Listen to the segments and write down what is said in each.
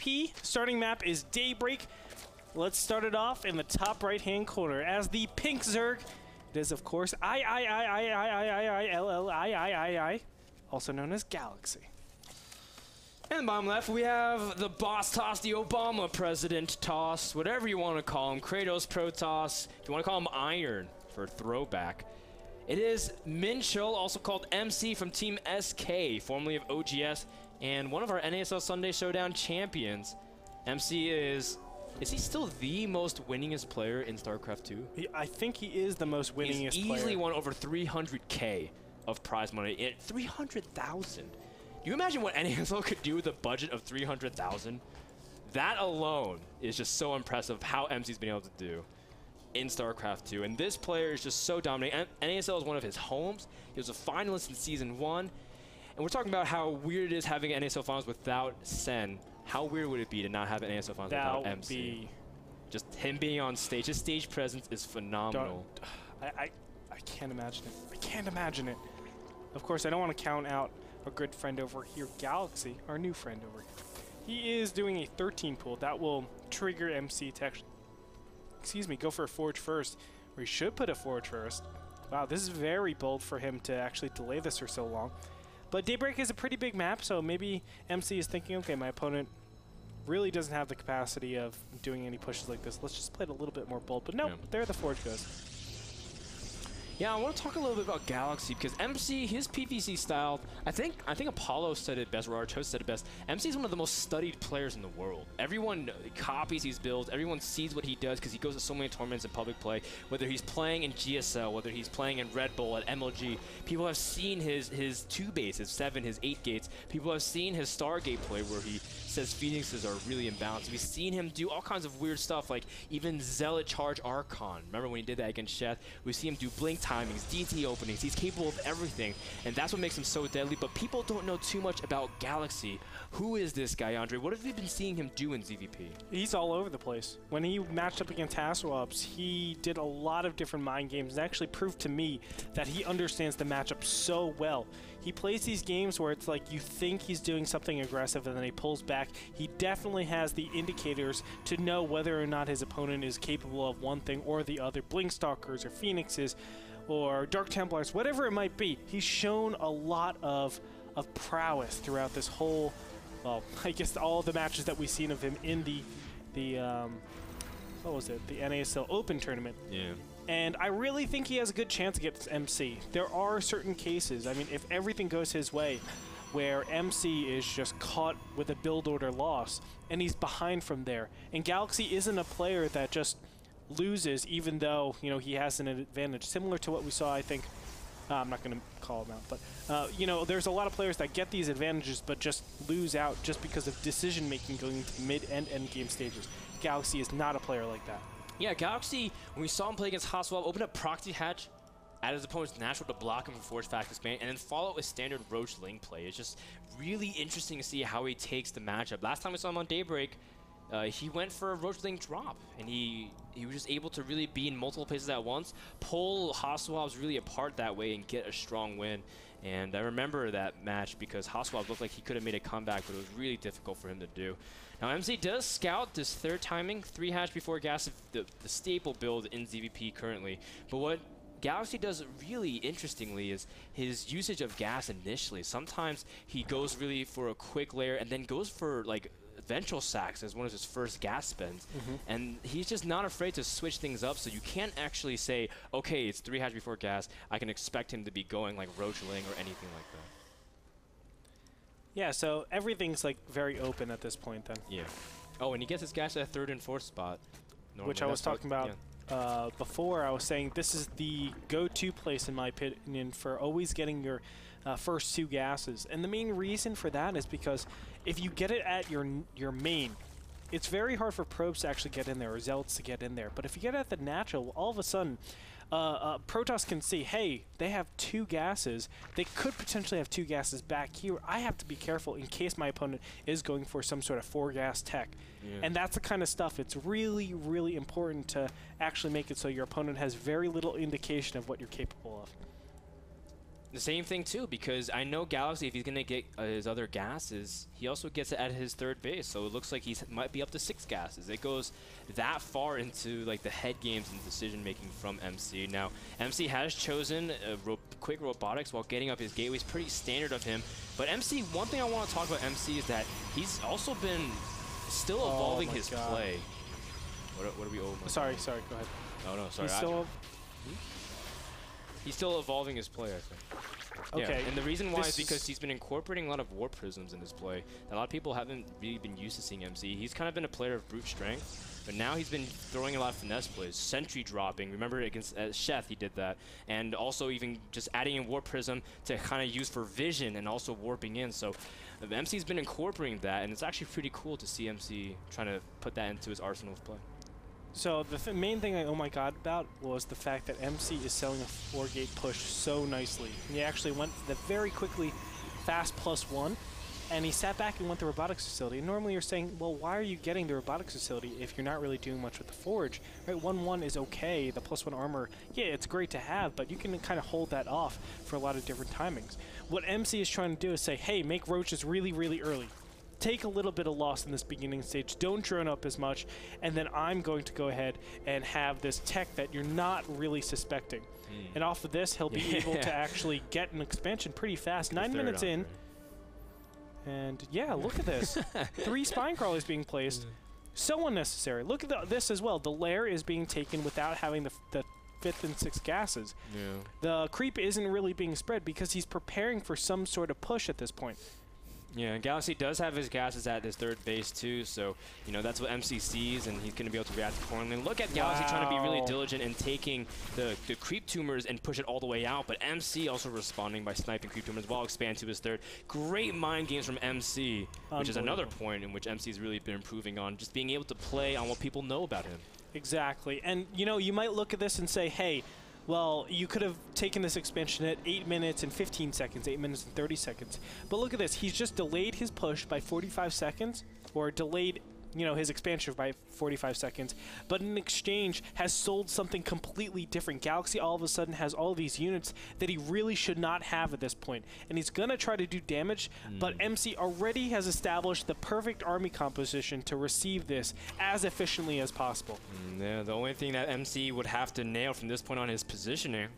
ZVP. Starting map is Daybreak. Let's start it off in the top right-hand corner as the pink Zerg. It is, of course, I, also known as Galaxy. And bottom left, we have the boss toss, the Obama president toss, whatever you want to call him. Kratos Protoss, if you want to call him Iron for throwback. It is Minchel, also called MC from Team SK, formerly of OGS, and one of our NASL Sunday Showdown champions. MC is he still the most winningest player in Starcraft II? I think he is the most winningest He's player. easily won over 300K of prize money. 300,000. Do you imagine what NASL could do with a budget of 300,000? That alone is just so impressive how MC's been able to do in StarCraft II. And this player is just so dominating. NASL is one of his homes. He was a finalist in Season 1. And we're talking about how weird it is having an NASL finals without Sen. How weird would it be to not have an NASL finals without MC? Just him being on stage. His stage presence is phenomenal. I can't imagine it. I can't imagine it. Of course, I don't want to count out our good friend over here, Galaxy, our new friend over here. He is doing a 13 pull. That will trigger MC to actually, go for a Forge first, or he should put a Forge first. Wow, this is very bold for him to actually delay this for so long. But Daybreak is a pretty big map, so maybe MC is thinking, okay, my opponent really doesn't have the capacity of doing any pushes like this. Let's just play it a little bit more bold. But no, there the Forge goes. Yeah, I want to talk a little bit about Galaxy, because MC, his PvC style, I think Apollo said it best, or Archos said it best. MC is one of the most studied players in the world. Everyone copies his builds, everyone sees what he does, because he goes to so many tournaments in public play. Whether he's playing in GSL, whether he's playing in Red Bull, at MLG, people have seen his 2 base, his 7, his 8 gates. People have seen his Stargate play, where he says Phoenixes are really imbalanced. We've seen him do all kinds of weird stuff, like even Zealot Charge Archon. Remember when he did that against Sheth? We see him do blink timings, DT openings. He's capable of everything, and that's what makes him so deadly. But people don't know too much about Galaxy. Who is this guy, Andre? What have you been seeing him do in ZVP? He's all over the place. When he matched up against Hasselhoffs, he did a lot of different mind games and actually proved to me that he understands the matchup so well. He plays these games where it's like you think he's doing something aggressive and then he pulls back. He definitely has the indicators to know whether or not his opponent is capable of one thing or the other. Blinkstalkers or Phoenixes or Dark Templars, whatever it might be. He's shown a lot of prowess throughout this whole, well, I guess all the matches that we've seen of him in the what was it? The NASL Open tournament. Yeah. And I really think he has a good chance against MC. There are certain cases, I mean, if everything goes his way, where MC is just caught with a build order loss, and he's behind from there. And Galaxy isn't a player that just loses, even though, you know, he has an advantage. Similar to what we saw, I think, I'm not going to call him out, but, you know, there's a lot of players that get these advantages, but just lose out just because of decision-making going into mid and end game stages. Galaxy is not a player like that. Yeah, Galaxy, when we saw him play against Hasselhoff, opened up Proxy Hatch at his opponent's natural to block him for Force Fact Expand, and then follow with standard Roach Ling play. It's just really interesting to see how he takes the matchup. Last time we saw him on Daybreak, he went for a Roach Ling drop, and he was just able to really be in multiple places at once, pull Hasselhoffs really apart that way, and get a strong win. And I remember that match because Hasselhoff looked like he could have made a comeback, but it was really difficult for him to do. Now MC does scout this third timing, 3 hatch before gas, the staple build in ZVP currently. But what Galaxy does really interestingly is his usage of gas initially. Sometimes he goes really for a quick layer and then goes for like Ventral Sacks as one of his first gas spends. And he's just not afraid to switch things up, so you can't actually say, okay, it's 3 hatch before gas, I can expect him to be going like Roach Ling or anything like that. Yeah, so everything's like very open at this point then. Yeah. Oh, and he gets his gas at 3rd and 4th spot. Normally. Which I was talking about before. I was saying this is the go-to place, in my opinion, for always getting your first 2 gases. And the main reason for that is because if you get it at your main, it's very hard for probes to actually get in there, or zealots to get in there. But if you get it at the natural, all of a sudden, Protoss can see, hey, they have 2 gases. They could potentially have 2 gases back here. I have to be careful in case my opponent is going for some sort of 4-gas tech. Yeah. And that's the kind of stuff. It's really, really important to actually make it so your opponent has very little indication of what you're capable of. The same thing too, because I know Galaxy, if he's gonna get his other gases, he also gets it at his third base. So it looks like he might be up to 6 gases. It goes that far into like the head games and decision making from MC. Now, MC has chosen quick robotics while getting up his gateways, pretty standard of him. But MC, one thing I want to talk about MC is that he's also been still evolving his play. What are we over? Sorry, go ahead. Oh no, sorry. He's still evolving his play, I think. Okay. Yeah. And the reason why is because he's been incorporating a lot of warp prisms in his play. A lot of people haven't really been used to seeing MC. He's kind of been a player of brute strength, but now he's been throwing a lot of finesse plays, sentry dropping. Remember against Chef, he did that. And also even just adding in warp prism to kind of use for vision and also warping in. So MC's been incorporating that, and it's actually pretty cool to see MC trying to put that into his arsenal of play. So the main thing I oh my god about was the fact that MC is selling a 4-gate push so nicely. He actually went the very quickly fast +1, and he sat back and went to the robotics facility. And normally you're saying, well, why are you getting the robotics facility if you're not really doing much with the forge? Right, 1-1 is okay. The +1 armor, yeah, it's great to have, but you can kind of hold that off for a lot of different timings. What MC is trying to do is say, hey, make roaches really, really early. Take a little bit of loss in this beginning stage, don't drone up as much, and then I'm going to go ahead and have this tech that you're not really suspecting. And off of this, he'll be able to actually get an expansion pretty fast. 9 minutes in, and yeah, look at this. 3 spine crawlers being placed. So unnecessary. Look at this as well. The lair is being taken without having the 5th and 6th gases. The creep isn't really being spread because he's preparing for some sort of push at this point. Yeah, and Galaxy does have his gases at his third base too, so you know that's what MC sees, and he's going to be able to react accordingly. Look at Galaxy trying to be really diligent and taking the creep tumors and push it all the way out, but MC also responding by sniping creep tumors while expand to his third. Great mind games from MC, which is another point in which MC's really been improving on, just being able to play on what people know about him. Exactly, and you know, you might look at this and say, hey, well, you could have taken this expansion at 8 minutes and 15 seconds, 8 minutes and 30 seconds. But look at this. He's just delayed his push by 45 seconds, or delayed, you know, his expansion by 45 seconds, but in exchange has sold something completely different. Galaxy all of a sudden has all these units that he really should not have at this point, and he's gonna try to do damage, but MC already has established the perfect army composition to receive this as efficiently as possible. Yeah, the only thing that MC would have to nail from this point on is positioning,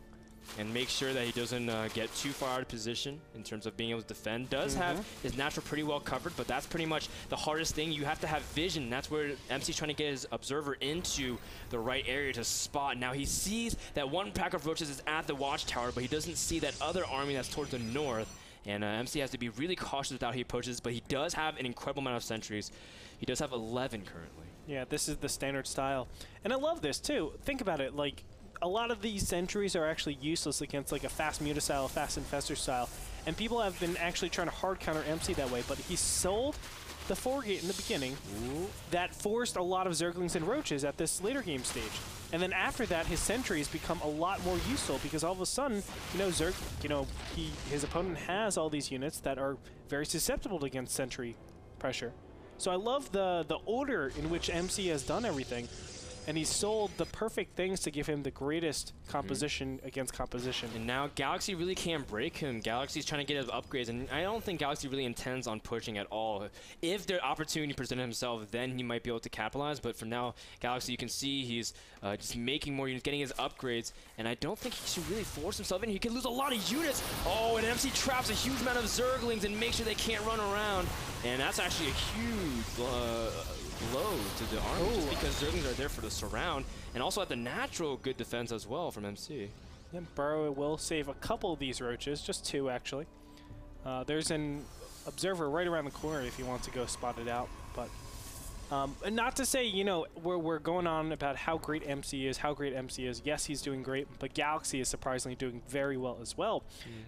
and make sure that he doesn't get too far out of position in terms of being able to defend. Does have his natural pretty well covered, but that's pretty much the hardest thing. You have to have vision. That's where MC's trying to get his observer into the right area to spot. Now he sees that one pack of roaches is at the watchtower, but he doesn't see that other army that's towards the north. And MC has to be really cautious with how he approaches, but he does have an incredible amount of sentries. He does have 11 currently. Yeah, this is the standard style. And I love this too. Think about it, like, a lot of these sentries are actually useless against like a fast Mutastyle, fast Infestor style, and people have been actually trying to hard counter MC that way, but he sold the 4-gate in the beginning that forced a lot of Zerglings and Roaches at this later game stage. And then after that, his sentries become a lot more useful because all of a sudden, you know, his opponent has all these units that are very susceptible against sentry pressure. So I love the order in which MC has done everything. And he's sold the perfect things to give him the greatest composition against composition. And now Galaxy really can't break him. Galaxy's trying to get his upgrades, and I don't think Galaxy really intends on pushing at all. If the opportunity presented himself, then he might be able to capitalize, but for now, Galaxy, you can see he's just making more units, getting his upgrades, and I don't think he should really force himself in. He could lose a lot of units. Oh, and MC traps a huge amount of Zerglings and makes sure they can't run around, and that's actually a huge blow to the army, just because Zerglings are there for the surround, and also at the natural good defense as well from MC. Then Burrow will save a couple of these roaches, just 2 actually. There's an observer right around the corner if you want to go spot it out, but and not to say, you know, we're going on about how great MC is, Yes, he's doing great, but Galaxy is surprisingly doing very well as well.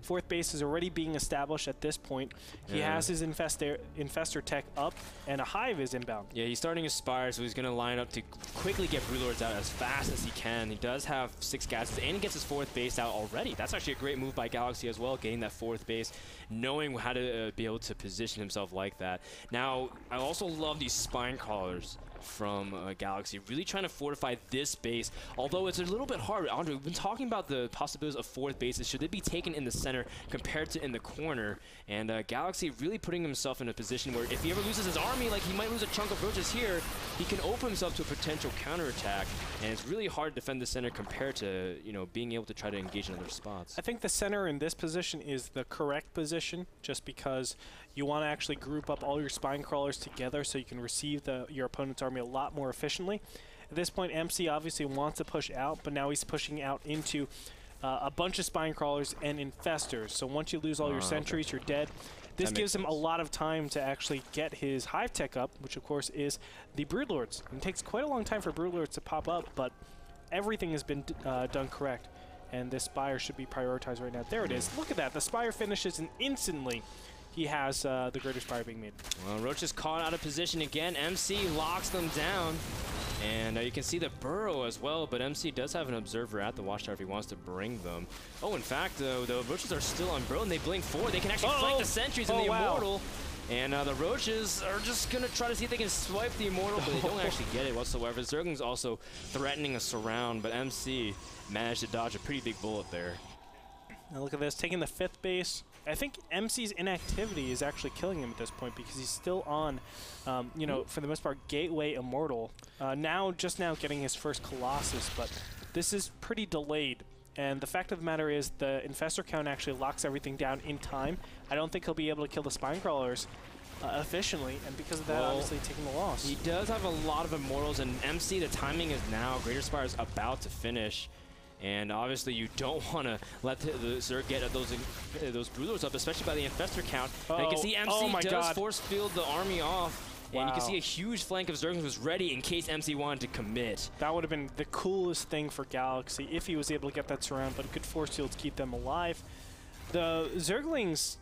4th base is already being established at this point. He has his Infestor tech up, and a Hive is inbound. Yeah, he's starting his Spire, so he's going to line up to quickly get Broodlords out as fast as he can. He does have 6 gases, and he gets his 4th base out already. That's actually a great move by Galaxy as well, getting that 4th base, knowing how to be able to position himself like that. Now, I also love these Spine Crawlers from Galaxy, really trying to fortify this base, although it's a little bit hard. Andre, we've been talking about the possibilities of fourth bases. Should they be taken in the center compared to in the corner? And Galaxy really putting himself in a position where if he ever loses his army, like he might lose a chunk of roaches here, he can open himself to a potential counterattack, and it's really hard to defend the center compared to, you know, being able to try to engage in other spots. I think the center in this position is the correct position, just because you want to actually group up all your spine crawlers together so you can receive your opponent's army a lot more efficiently. At this point, MC obviously wants to push out, but now he's pushing out into a bunch of spine crawlers and infestors. So once you lose all your sentries, you're dead. This gives him a lot of time to actually get his hive tech up, which of course is the broodlords. It takes quite a long time for broodlords to pop up, but everything has been done correct. And this Spire should be prioritized right now. There it is. Look at that. The Spire finishes, and instantly he has the Greater Spire being made. Well, Roach is caught out of position again. MC locks them down. And you can see the burrow as well, but MC does have an observer at the watchtower if he wants to bring them. Oh, in fact, though, the Roaches are still on burrow, and they blink forward. They can actually flank the sentries and the Immortal. And the Roaches are just going to try to see if they can swipe the Immortal, but they don't actually get it whatsoever. Zergling's also threatening a surround, but MC managed to dodge a pretty big bullet there. Now look at this, taking the 5th base. I think MC's inactivity is actually killing him at this point because he's still on, you know, for the most part, Gateway Immortal. Just now getting his first Colossus, but this is pretty delayed. And the fact of the matter is the Infestor count actually locks everything down in time. I don't think he'll be able to kill the Spine Crawlers efficiently, and because of that, obviously taking the loss. He does have a lot of Immortals, and MC, the timing is now. Greater Spire is about to finish. And obviously, you don't want to let the Zerg get those Broodlords up, especially by the Infestor count. And you can see MC does force field the army off. And you can see a huge flank of Zerglings was ready in case MC wanted to commit. That would have been the coolest thing for Galaxy if he was able to get that surround, but good force fields keep them alive. The Zerglings,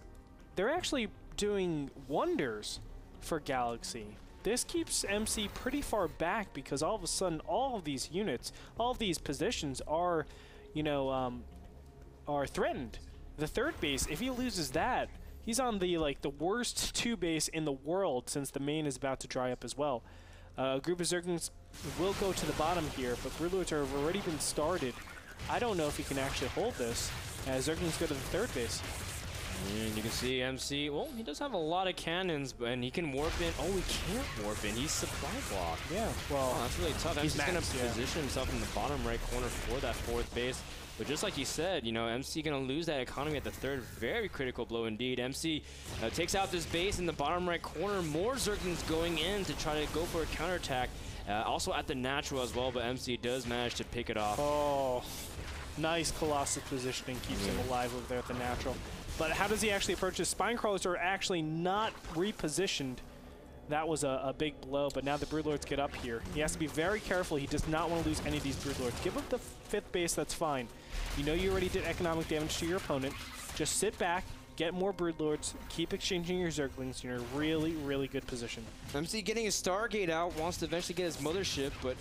they're actually doing wonders for Galaxy. This keeps MC pretty far back because all of a sudden all of these units, all of these positions are, you know, are threatened. The 3rd base, if he loses that, he's on the worst 2 base in the world since the main is about to dry up as well. A group of Zerglings will go to the bottom here, but Broodlords have already been started. I don't know if he can actually hold this as Zerglings go to the 3rd base. And you can see MC, well, he does have a lot of cannons, and he can warp in. Oh, he can't warp in. He's supply blocked. Yeah, well, that's really tough. MC's going to position himself in the bottom right corner for that 4th base. But just like you said, you know, MC going to lose that economy at the 3rd. Very critical blow indeed. MC takes out this base in the bottom right corner. More Zerglings going in to try to go for a counterattack. Also at the natural as well, but MC does manage to pick it off. Oh, nice Colossus positioning. Keeps him alive over there at the natural. But how does he actually approach his Spine Crawlers are actually not repositioned. That was a big blow, but now the Broodlords get up here. He has to be very careful. He does not want to lose any of these Broodlords. Give up the 5th base, that's fine. You know you already did economic damage to your opponent. Just sit back, get more Broodlords, keep exchanging your Zerglings. You're in a really, really good position. MC getting his Stargate out, wants to eventually get his Mothership, but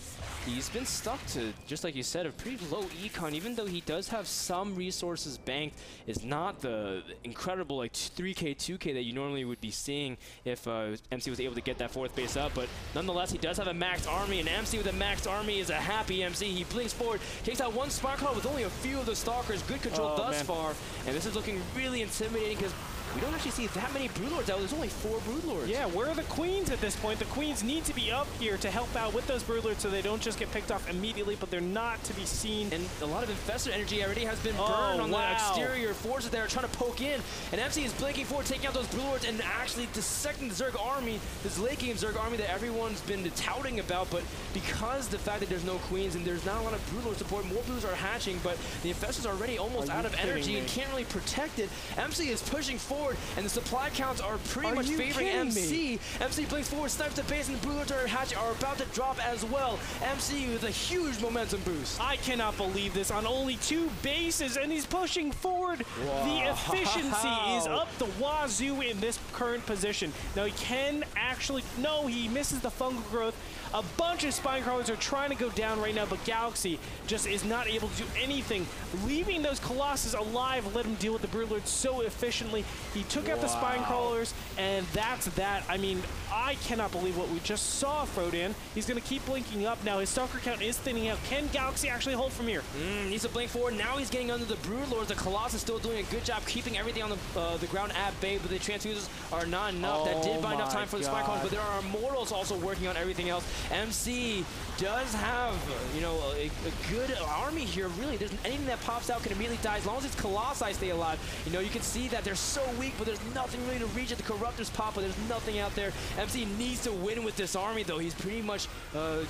he's been stuck to, just like you said, a pretty low econ. Even though he does have some resources banked, it's not the incredible like 3K, 2K that you normally would be seeing if MC was able to get that 4th base up. But nonetheless, he does have a maxed army, and MC with a maxed army is a happy MC. He blinks forward, takes out one Spark Cloud with only a few of the Stalkers. Good control thus far, and this is looking really intimidating because we don't actually see that many Broodlords out. There's only 4 Broodlords. Yeah, where are the Queens at this point? The Queens need to be up here to help out with those Broodlords so they don't just get picked off immediately, but they're not to be seen. And a lot of Infestor energy already has been burned on the exterior forces that are trying to poke in. And MC is blinking forward, taking out those Broodlords, and actually dissecting the Zerg army, this late game Zerg army that everyone's been touting about. But because the fact that there's no Queens and there's not a lot of Broodlord support, more Broodlords are hatching, but the Infestors are already almost out of energy and can't really protect it. MC is pushing forward, and the supply counts are pretty much favoring MC. MC blinks forward, snipes the base, and the Broodlords are about to drop as well. MC with a huge momentum boost. I cannot believe this on only 2 bases, and he's pushing forward. Wow. The efficiency is up the wazoo in this current position. Now he can actually, no, he misses the fungal growth. A bunch of Spine Crawlers are trying to go down right now, but Galaxy just is not able to do anything. Leaving those Colossus alive let him deal with the Broodlords so efficiently. He took out the spine crawlers, and that's that. I mean, I cannot believe what we just saw, Frodan. He's going to keep blinking up now. His Stalker count is thinning out. Can Galaxy actually hold from here? Needs to blink forward. Now he's getting under the Broodlords. The Colossus still doing a good job keeping everything on the ground at bay, but the transfuses are not enough. That did buy enough time for the spine crawlers, but there are Immortals also working on everything else. MC does have, you know, a good army here, really. There's anything that pops out can immediately die. As long as it's Colossi stay alive, you know, you can see that they're so weak, but there's nothing really to reach at. The Corruptors pop, but there's nothing out there. MC needs to win with this army, though. He's pretty much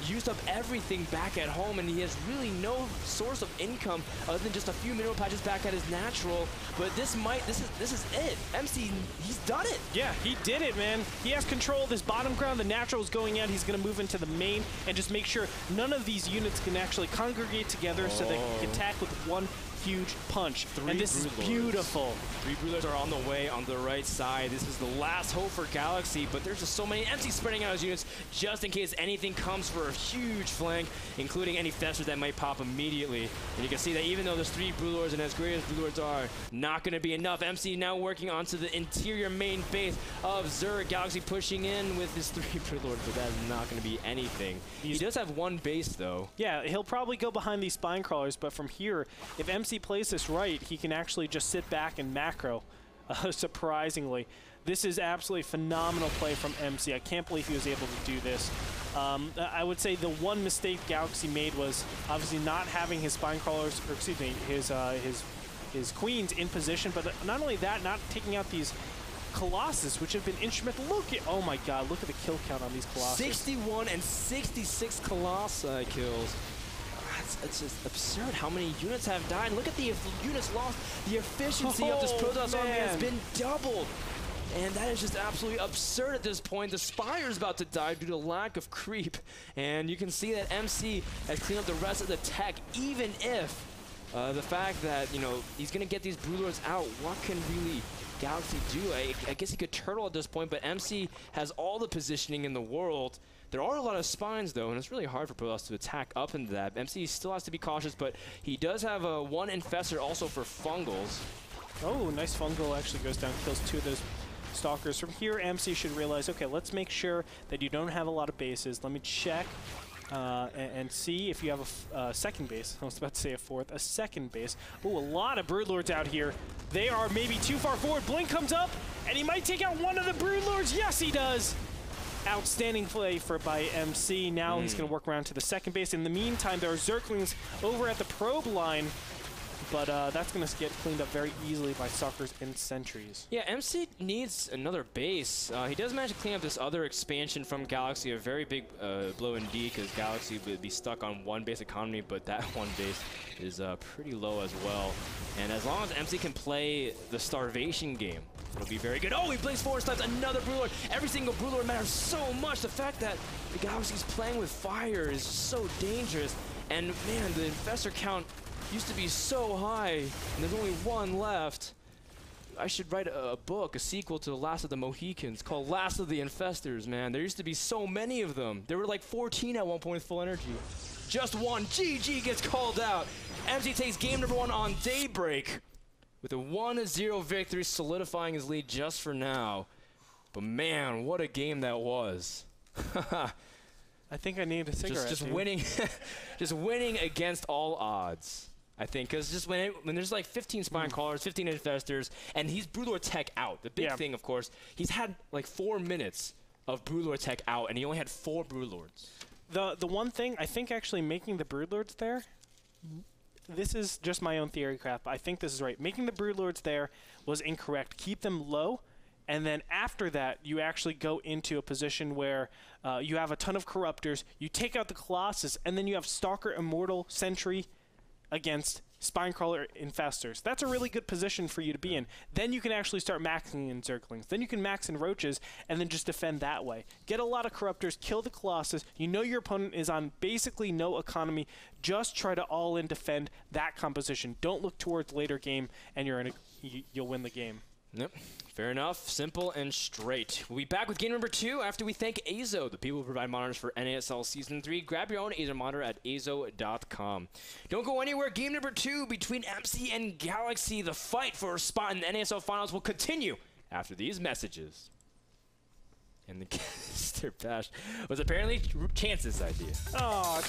used up everything back at home, and he has really no source of income other than just a few mineral patches back at his natural. But this is it. MC, he's done it. Yeah, he did it, man. He has control of this bottom ground. The natural is going out. He's going to move into the main and just make sure none of these units can actually congregate together so they can attack with one huge punch. And this is beautiful. 3 Broodlords are on the way on the right side. This is the last hope for Galaxy, but there's just so many. MC spreading out his units just in case anything comes for a huge flank, including any Festers that might pop immediately. And you can see that even though there's 3 Broodlords, and as great as Broodlords are, not going to be enough. MC now working onto the interior main base of Zerg. Galaxy pushing in with his 3 Broodlords, but that is not going to be anything. He does have one base, though. Yeah, he'll probably go behind these spine crawlers, but from here, if MC plays this right, he can actually just sit back and macro, surprisingly. This is absolutely phenomenal play from MC. I can't believe he was able to do this. I would say the one mistake Galaxy made was obviously not having his spine crawlers, or excuse me, his queens in position, but not only that, not taking out these Colossus, which have been instrumental. Look at, oh my god, look at the kill count on these Colossus. 61 and 66 Colossi kills. It's just absurd how many units have died. Look at the units lost. The efficiency of this Protoss army has been doubled. And that is just absolutely absurd at this point. The Spire's about to die due to lack of creep. And you can see that MC has cleaned up the rest of the tech, even if the fact that, you know, he's going to get these Broodlords out. What can really Galaxy do? I guess he could turtle at this point, but MC has all the positioning in the world. There are a lot of spines, though, and it's really hard for Protoss to attack up into that. MC still has to be cautious, but he does have one Infestor also for Fungals. Oh, nice Fungal actually goes down, kills 2 of those Stalkers. From here, MC should realize, okay, let's make sure that you don't have a lot of bases. Let me check and see if you have a second base. I was about to say a fourth. A second base. Oh, a lot of Broodlords out here. They are maybe too far forward. Blink comes up, and he might take out one of the Broodlords. Yes, he does. Outstanding play by MC. Now he's going to work around to the second base. In the meantime, there are Zerglings over at the probe line, but that's going to get cleaned up very easily by Stalkers and Sentries. Yeah, MC needs another base. He does manage to clean up this other expansion from Galaxy, a very big blow indeed, because Galaxy would be stuck on one base economy, but that one base is pretty low as well. And as long as MC can play the starvation game, it'll be very good. Oh, he blinks forward, slides another Broodlord. Every single Broodlord matters so much. The fact that the Galaxy's playing with fire is so dangerous. And man, the Infestor count used to be so high, and there's only one left. I should write a book, a sequel to The Last of the Mohicans, called Last of the Infestors, man. There used to be so many of them. There were like 14 at one point with full energy. Just one. GG gets called out. MC takes game number 1 on Daybreak with a 1-0 victory, solidifying his lead just for now. But man, what a game that was. I think I need a cigarette. Just winning, just winning against all odds. I think, because just when there's like 15 spine crawlers, 15 infestors, and he's Broodlord tech out. The big thing, of course, he's had like 4 minutes of Broodlord tech out, and he only had 4 Broodlords. The one thing, I think actually making the Broodlords there, this is just my own theory crap, I think this is right. Making the Broodlords there was incorrect. Keep them low, and then after that, you actually go into a position where you have a ton of Corruptors, you take out the Colossus, and then you have Stalker, Immortal, Sentry against Spinecrawler, Infestors. That's a really good position for you to be in. Then you can actually start maxing in Zerglings. Then you can max in Roaches, and then just defend that way. Get a lot of Corruptors, kill the Colossus. You know your opponent is on basically no economy. Just try to all-in defend that composition. Don't look towards later game, and you'll win the game. Yep, fair enough. Simple and straight. We'll be back with game number 2 after we thank Azo, the people who provide monitors for NASL Season 3. Grab your own Azo monitor at azo.com. Don't go anywhere. Game number 2 between MC and Galaxy. The fight for a spot in the NASL Finals will continue after these messages. And the caster bash was apparently Chance's idea. Oh,